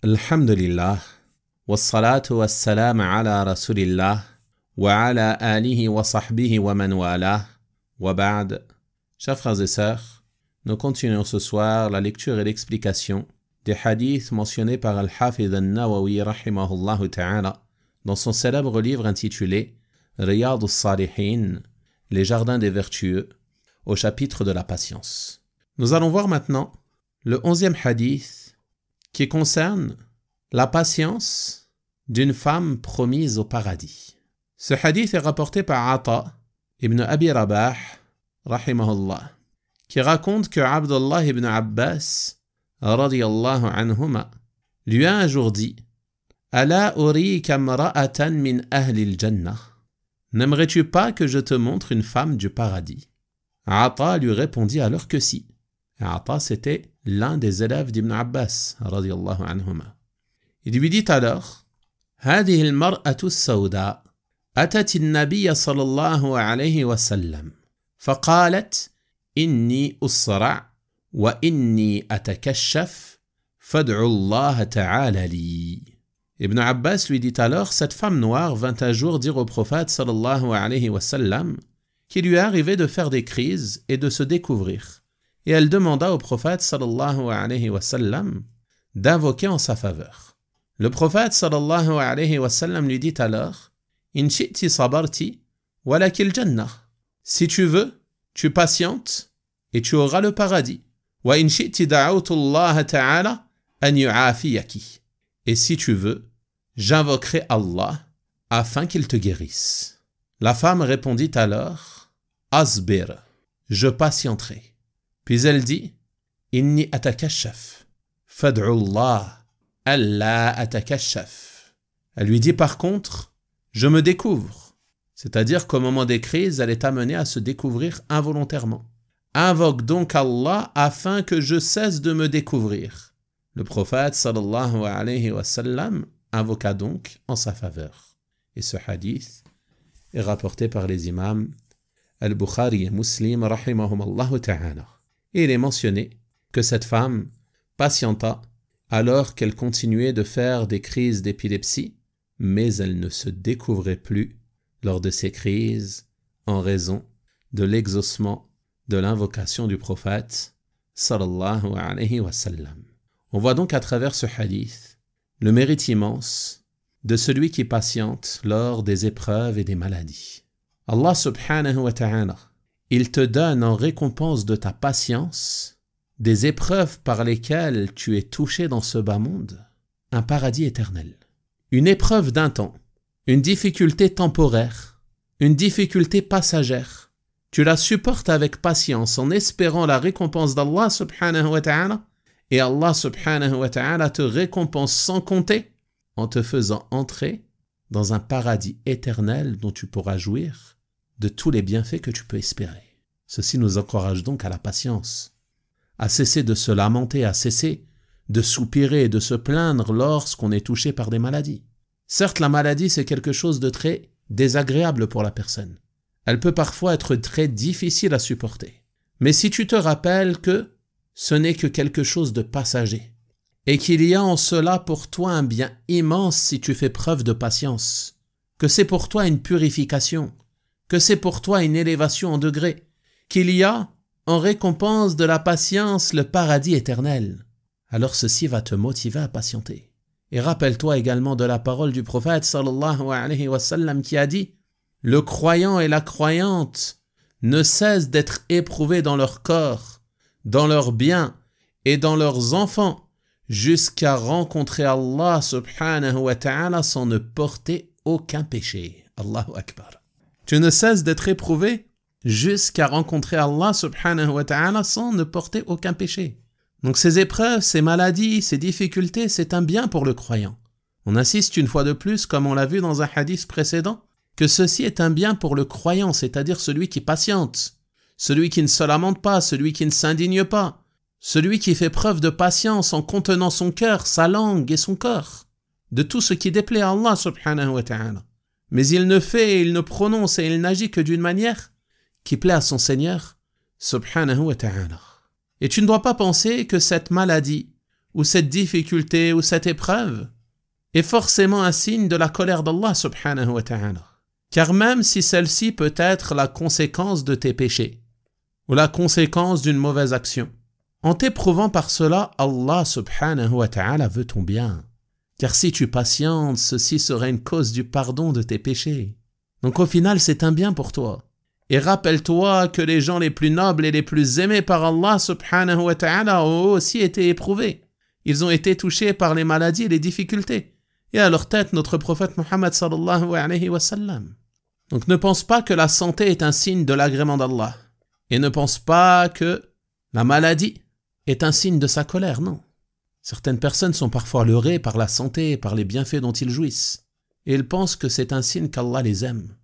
Alhamdulillah, wassalatu wassalam ala rasulillah, wa ala alihi wa sahbihi wa man wala, wa ba'd. Chers frères et sœurs, nous continuons ce soir la lecture et l'explication des hadiths mentionnés par Al-Hafidh al-Nawawi rahimahullah ta'ala dans son célèbre livre intitulé Riyad al-Salihin, les jardins des vertueux, au chapitre de la patience. Nous allons voir maintenant le 11e hadith qui concerne la patience d'une femme promise au paradis. Ce hadith est rapporté par Ata ibn Abi Rabah, rahimahullah, qui raconte que Abdullah ibn Abbas, radiyallahu anhuma, lui a un jour dit « Ala urika imra'atan min ahli al-jannah » N'aimerais-tu pas que je te montre une femme du paradis? Ata lui répondit alors que si. Ata, c'était l'un des élèves d'Ibn Abbas, radiyallahu anhuma. Il lui dit alors هذه المرأة السوداء أتت النبي صلى الله عليه وسلم فقالت إني أصرع وإني أتكشف فادعوا الله تعالى لي. Ibn Abbas lui dit alors, cette femme noire vint un jour dire au prophète sallallahu alayhi wa sallam qu'il lui arrivait de faire des crises et de se découvrir. Et elle demanda au prophète sallallahu alayhi wa sallam d'invoquer en sa faveur. Le prophète sallallahu alayhi wa sallam lui dit alors In shi'ti sabarti walakil jannah. Si tu veux, tu patientes et tu auras le paradis. Wa in shi'ti da'awtu Allah ta'ala an yu'afiyaki. Et si tu veux, j'invoquerai Allah afin qu'il te guérisse. La femme répondit alors Asbir, je patienterai. Puis elle dit Inni atakashaf, fad'u Allah, alla atakashaf. Elle lui dit par contre, je me découvre. C'est-à-dire qu'au moment des crises, elle est amenée à se découvrir involontairement. Invoque donc Allah afin que je cesse de me découvrir. Le prophète sallallahu alayhi wa sallam invoqua donc en sa faveur. Et ce hadith est rapporté par les imams Al-Bukhari et Muslim rahimahumallahu ta'ala. Et il est mentionné que cette femme patienta alors qu'elle continuait de faire des crises d'épilepsie, mais elle ne se découvrait plus lors de ces crises en raison de l'exaucement de l'invocation du prophète sallallahu alayhi wa sallam. On voit donc à travers ce hadith le mérite immense de celui qui patiente lors des épreuves et des maladies. Allah subhanahu wa ta'ala, il te donne en récompense de ta patience des épreuves par lesquelles tu es touché dans ce bas monde, un paradis éternel. Une épreuve d'un temps, une difficulté temporaire, une difficulté passagère. Tu la supportes avec patience en espérant la récompense d'Allah subhanahu wa ta'ala et Allah subhanahu wa ta'ala te récompense sans compter en te faisant entrer dans un paradis éternel dont tu pourras jouir de tous les bienfaits que tu peux espérer. Ceci nous encourage donc à la patience, à cesser de se lamenter, à cesser de soupirer et de se plaindre lorsqu'on est touché par des maladies. Certes, la maladie, c'est quelque chose de très désagréable pour la personne. Elle peut parfois être très difficile à supporter. Mais si tu te rappelles que ce n'est que quelque chose de passager, et qu'il y a en cela pour toi un bien immense si tu fais preuve de patience, que c'est pour toi une purification, que c'est pour toi une élévation en degré, qu'il y a en récompense de la patience le paradis éternel, alors ceci va te motiver à patienter. Et rappelle-toi également de la parole du prophète sallallahu alayhi wa sallam qui a dit « Le croyant et la croyante ne cessent d'être éprouvés dans leur corps, dans leurs biens et dans leurs enfants, jusqu'à rencontrer Allah subhanahu wa ta'ala sans ne porter aucun péché. » Allahu Akbar. Tu ne cesses d'être éprouvé jusqu'à rencontrer Allah subhanahu wa ta'ala sans ne porter aucun péché. Donc ces épreuves, ces maladies, ces difficultés, c'est un bien pour le croyant. On insiste une fois de plus, comme on l'a vu dans un hadith précédent, que ceci est un bien pour le croyant, c'est-à-dire celui qui patiente, celui qui ne se lamente pas, celui qui ne s'indigne pas, celui qui fait preuve de patience en contenant son cœur, sa langue et son corps, de tout ce qui déplaît à Allah subhanahu wa ta'ala. Mais il ne fait, il ne prononce et il n'agit que d'une manière qui plaît à son Seigneur subhanahu wa ta'ala. Et tu ne dois pas penser que cette maladie ou cette difficulté ou cette épreuve est forcément un signe de la colère d'Allah subhanahu wa ta'ala. Car même si celle-ci peut être la conséquence de tes péchés ou la conséquence d'une mauvaise action, en t'éprouvant par cela, Allah subhanahu wa ta'ala veut ton bien. Car si tu patientes, ceci serait une cause du pardon de tes péchés. Donc au final, c'est un bien pour toi. Et rappelle-toi que les gens les plus nobles et les plus aimés par Allah subhanahu wa ta'ala ont aussi été éprouvés. Ils ont été touchés par les maladies et les difficultés. Et à leur tête, notre prophète Muhammad sallallahu alayhi wa sallam. Donc ne pense pas que la santé est un signe de l'agrément d'Allah. Et ne pense pas que la maladie est un signe de sa colère, non. Certaines personnes sont parfois leurrées par la santé et par les bienfaits dont ils jouissent. Et ils pensent que c'est un signe qu'Allah les aime.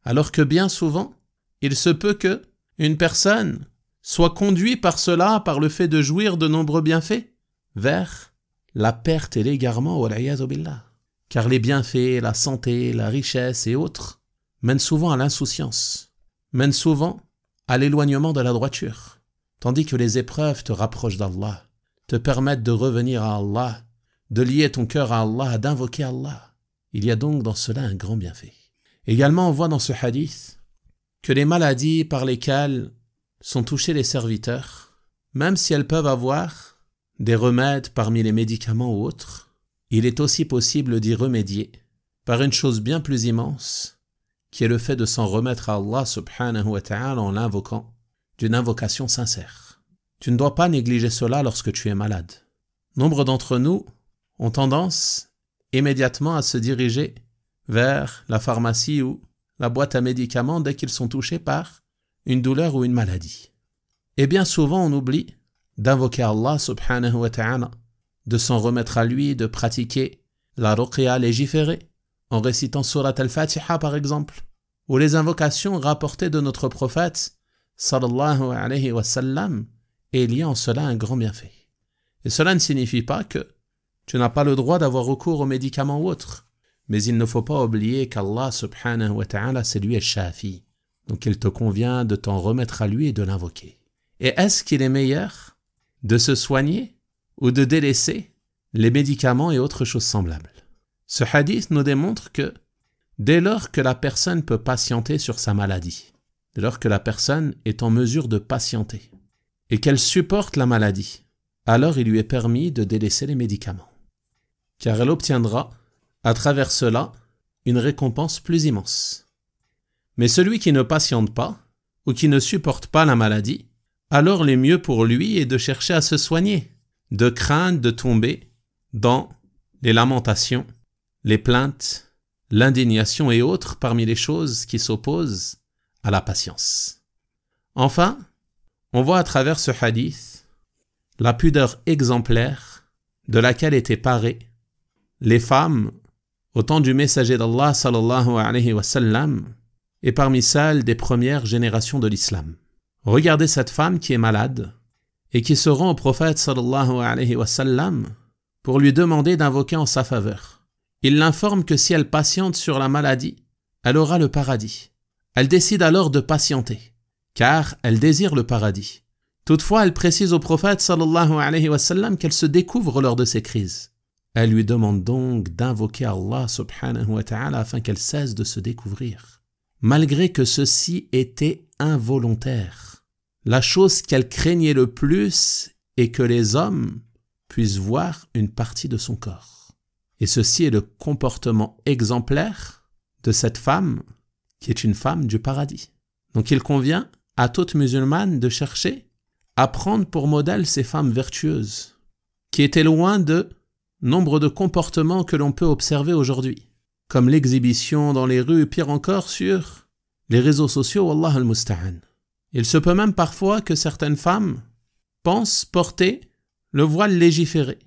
Alors que bien souvent, il se peut que une personne soit conduite par cela, par le fait de jouir de nombreux bienfaits, vers la perte et l'égarement, wal-'iyadhu billah. Car les bienfaits, la santé, la richesse et autres mènent souvent à l'insouciance, mènent souvent à l'éloignement de la droiture, tandis que les épreuves te rapprochent d'Allah, te permettent de revenir à Allah, de lier ton cœur à Allah, d'invoquer Allah. Il y a donc dans cela un grand bienfait. Également, on voit dans ce hadith que les maladies par lesquelles sont touchés les serviteurs, même si elles peuvent avoir des remèdes parmi les médicaments ou autres, il est aussi possible d'y remédier par une chose bien plus immense, qui est le fait de s'en remettre à Allah subhanahu wa ta'ala en l'invoquant d'une invocation sincère. Tu ne dois pas négliger cela lorsque tu es malade. Nombre d'entre nous ont tendance immédiatement à se diriger vers la pharmacie ou la boîte à médicaments dès qu'ils sont touchés par une douleur ou une maladie. Et bien souvent on oublie d'invoquer Allah subhanahu wa ta'ala, de s'en remettre à lui, de pratiquer la ruqya légiférée, en récitant surat al-Fatiha par exemple, ou les invocations rapportées de notre prophète sallallahu alayhi wa sallam, et il y a en cela un grand bienfait. Et cela ne signifie pas que tu n'as pas le droit d'avoir recours aux médicaments ou autres, mais il ne faut pas oublier qu'Allah subhanahu wa ta'ala c'est lui al-Shafi, donc il te convient de t'en remettre à lui et de l'invoquer. Et est-ce qu'il est meilleur de se soigner ou de délaisser les médicaments et autres choses semblables? Ce hadith nous démontre que dès lors que la personne peut patienter sur sa maladie, dès lors que la personne est en mesure de patienter et qu'elle supporte la maladie, alors il lui est permis de délaisser les médicaments, car elle obtiendra à travers cela une récompense plus immense. Mais celui qui ne patiente pas ou qui ne supporte pas la maladie, alors le mieux pour lui est de chercher à se soigner, de craindre de tomber dans les lamentations, les plaintes, l'indignation et autres parmi les choses qui s'opposent à la patience. Enfin, on voit à travers ce hadith la pudeur exemplaire de laquelle étaient parées les femmes au temps du messager d'Allah sallallahu alayhi wa sallam et parmi celles des premières générations de l'islam. Regardez cette femme qui est malade et qui se rend au prophète sallallahu alayhi wa sallam pour lui demander d'invoquer en sa faveur. Il l'informe que si elle patiente sur la maladie, elle aura le paradis. Elle décide alors de patienter, car elle désire le paradis. Toutefois, elle précise au prophète sallallahu alayhi wa sallam qu'elle se découvre lors de ses crises. Elle lui demande donc d'invoquer Allah subhanahu wa ta'ala afin qu'elle cesse de se découvrir, malgré que ceci était involontaire. La chose qu'elle craignait le plus est que les hommes puissent voir une partie de son corps. Et ceci est le comportement exemplaire de cette femme qui est une femme du paradis. Donc il convient à toute musulmane de chercher à prendre pour modèle ces femmes vertueuses qui étaient loin de nombre de comportements que l'on peut observer aujourd'hui, comme l'exhibition dans les rues, pire encore sur les réseaux sociaux, wallah al-musta'an. Il se peut même parfois que certaines femmes pensent porter le voile légiféré,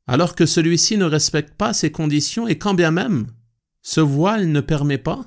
alors que celui-ci ne respecte pas ces conditions et quand bien même, ce voile ne permet pas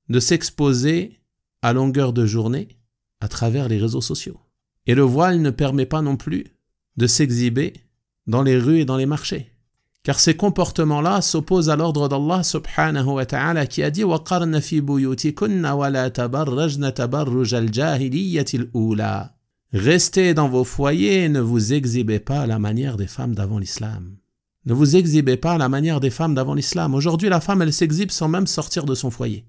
de s'exposer à longueur de journée à travers les réseaux sociaux. Et le voile ne permet pas non plus de s'exhiber dans les rues et dans les marchés. Car ces comportements-là s'opposent à l'ordre d'Allah subhanahu wa ta'ala qui a dit « وَقَرْنَ فِي بُيُوتِكُنَّ وَلَا تَبَرَّجْنَ تَبَرُّجَ الْجَاهِلِيَّةِ الْأُولَى » Restez dans vos foyers et ne vous exhibez pas à la manière des femmes d'avant l'islam. Ne vous exhibez pas à la manière des femmes d'avant l'islam. Aujourd'hui, la femme, elle s'exhibe sans même sortir de son foyer.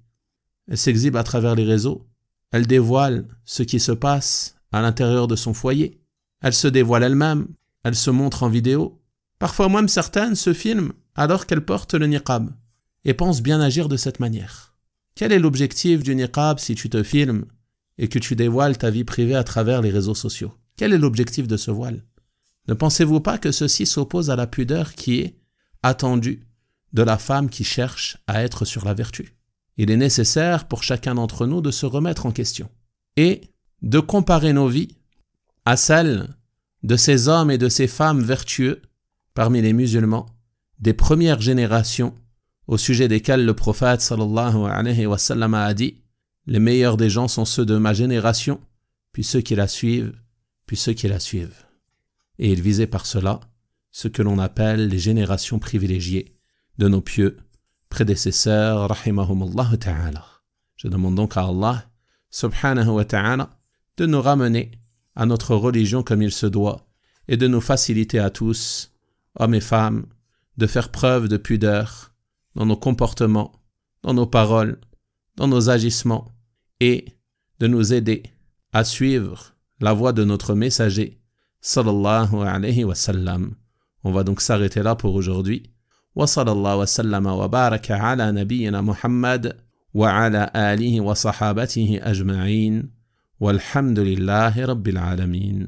Elle s'exhibe à travers les réseaux. Elle dévoile ce qui se passe à l'intérieur de son foyer. Elle se dévoile elle-même. Elle se montre en vidéo. Parfois même certaines se filment alors qu'elles portent le niqab et pensent bien agir de cette manière. Quel est l'objectif du niqab si tu te filmes et que tu dévoiles ta vie privée à travers les réseaux sociaux? Quel est l'objectif de ce voile? Ne pensez-vous pas que ceci s'oppose à la pudeur qui est attendue de la femme qui cherche à être sur la vertu? Il est nécessaire pour chacun d'entre nous de se remettre en question et de comparer nos vies à celles de ces hommes et de ces femmes vertueux parmi les musulmans des premières générations au sujet desquelles le prophète sallallahu alayhi wa sallam a dit: les meilleurs des gens sont ceux de ma génération, puis ceux qui la suivent, puis ceux qui la suivent. Et il visait par cela ce que l'on appelle les générations privilégiées de nos pieux prédécesseurs, rahimahumullah ta'ala. Je demande donc à Allah, subhanahu wa ta'ala, de nous ramener à notre religion comme il se doit et de nous faciliter à tous, hommes et femmes, de faire preuve de pudeur dans nos comportements, dans nos paroles, dans nos agissements et de nous aider à suivre la voie de notre messager, sallallahu alayhi wa sallam. On va donc s'arrêter là pour aujourd'hui. Wa sallallahu wa sallama wa baraka ala nabiyyina Muhammad wa ala alihi wa sahabatihi ajma'in. Walhamdulillahi rabbil alamin.